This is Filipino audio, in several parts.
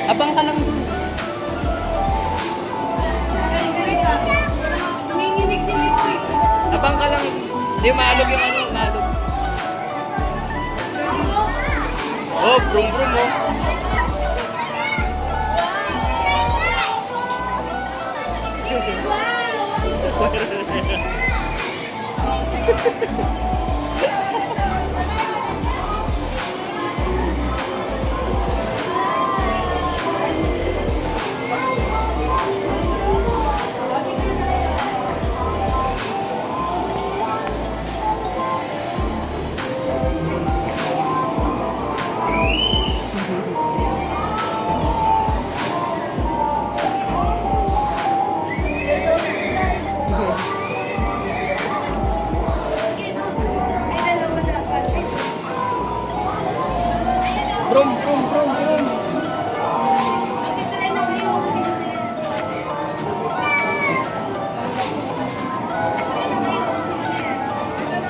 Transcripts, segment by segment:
Abang ka lang dun. Abang ka lang. Hindi, maalog yung ano, maalog. Oh, brum brum oh. Brum brum brum brum.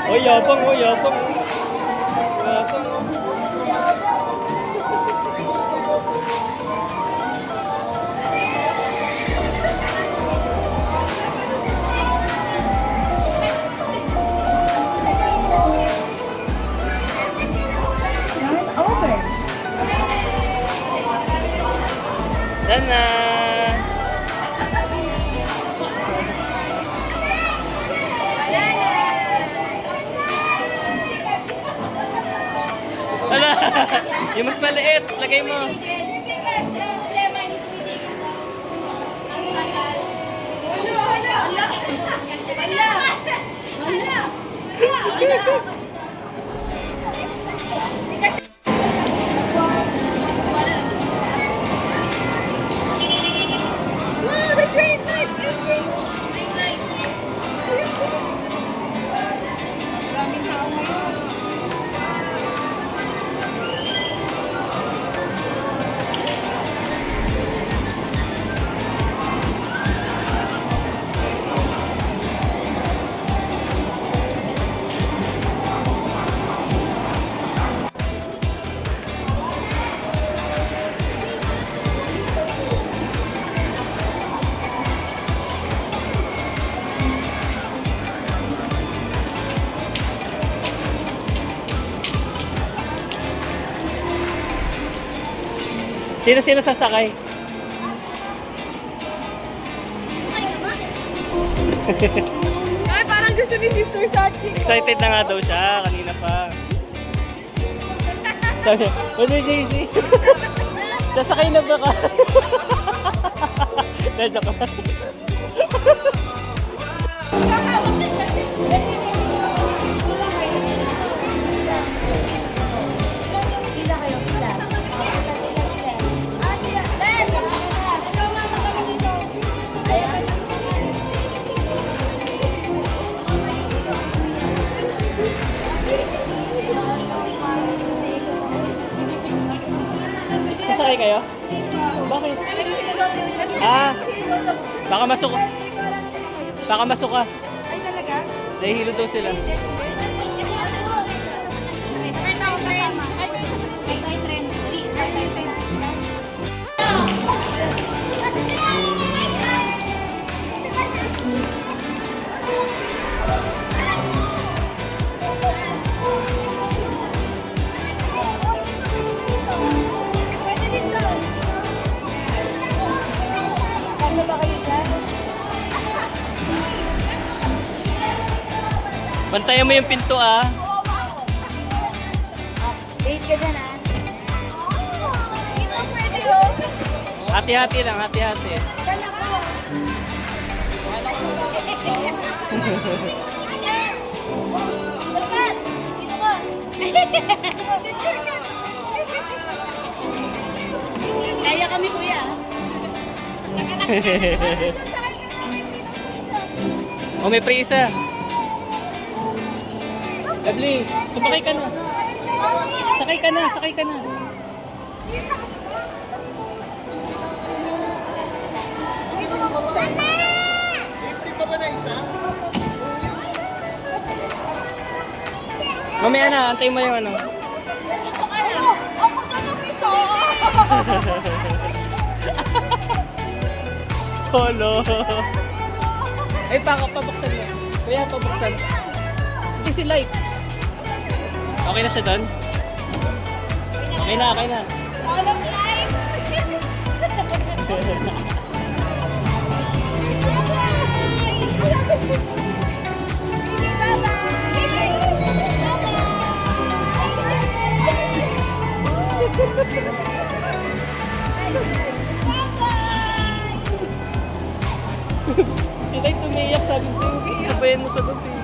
Oh, yabang, oh, yabang. Yabang. Sana. Wala. Yung mas maliit, lagay mo. Sino sasakay? Ay, parang gusto ni Sister Sachi. Excited na nga daw siya, kanina pa. Sabi, ano JC? Sasakay na ba ka? Nadya ka. Sasakay kayo? Bakit? Ah, baka masuk. Baka masuk ka. Ay, talaga? Nahihilo daw sila. Bantayan mo yung pinto ah. Wait ka dyan ah. Dito pwede yun. Hati-hati lang, hati-hati. Dyan ako. Balikan! Dito ka. Sister ka. Kaya kami kuya. Sakay ka na, may pritong piso. Oh, may prisa. Lovely, sumakay ka na. Sakay ka na, sakay ka na. Hindi ko mabuksan. Libre pa ba na isa? Mamaya na, antay mo yung ano. Dito ka lang. Ako to ng piso. Solo. Ay, pabuksan mo. Kuya, pabuksan. Hindi si Light. Okay na siya doon? Okay na, okay na. All of life. Si Light umiiyak, sabi ko sa'yo. Sabayan mo sa loob eh.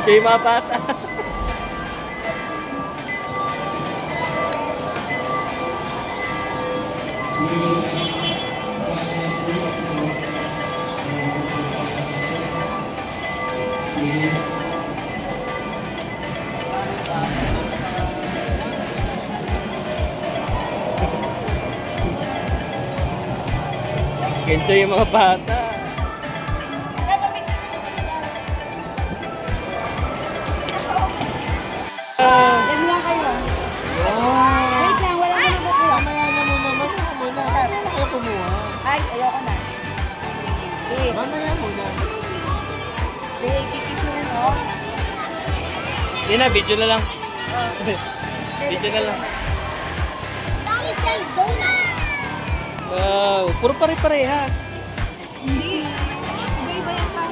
Enjoy mga bata. Enjoy yung mga bata. Yan lang kayo. Wait lang, wala na nabukuha. Mamaya na muna, mamaya muna. Mamaya na kayo kumuha. Ay, ayoko na. Eh, Mamaya muna. kikisunin mo. Hindi na, video na lang. Video na lang. Bakit yan? Go na. Wow, puro pare-pareha. Hindi. Iba-iba yan pa.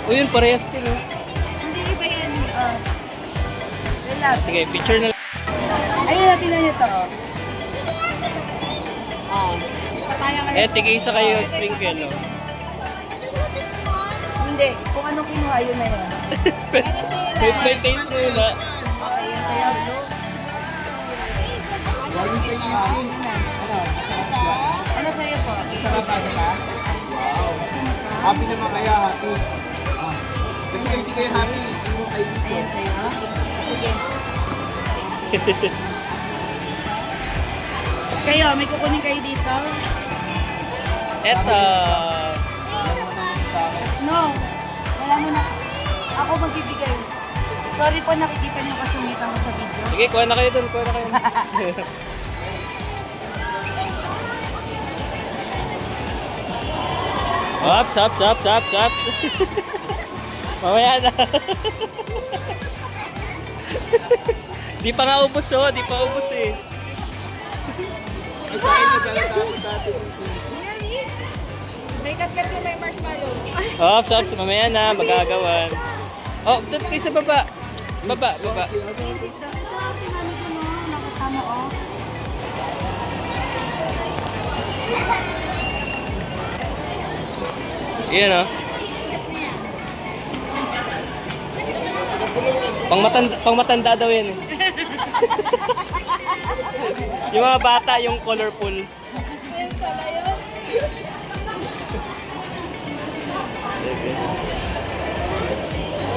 O yun, parehas din. Oh. Hindi iba yan. Relax. Sige, picture na lang. Ayun natin na nito. Pataya kayo. Eh, tigisa kayo, sprinkle. Oh. Hindi. Kung anong kinuha, yun na yun. May taste mo na. Okay, yun sa'yo. Lagi sa inyo. Ano, masarap ba? Ano sa'yo po? Masarap ba ka? Wow. Happy naman kaya, happy. Ah. Kasi kung hindi kayo happy, iwan kayo dito. Ayan sa'yo. Sige. Kayo, may kukunin kayo dito? Eto. Alam mo na yun sa akin. No. Wala mo na. Ako magbibigay. Sorry po, nakikita niyo kasungitan ko sa video. Sige, kuha na kayo dun, kuha na kayo. Ups, ups, ups, ups, ups. Mamaya na. Di pa nga ubos oh, di pa ubos eh. Ay, sa inyo, dala tayo dati. May kat-kat yung may marshmallow. Ups, ups, mamaya na, magagawan. Oh, doon kayo sa baba. Baba, baba. Nakasama oh. Iyan oh. Pang matanda daw yan eh. Yung mga bata, yung colorful.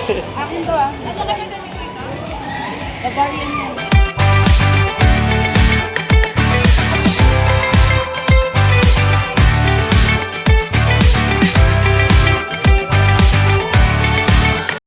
Akin to ah. Bavarian yan.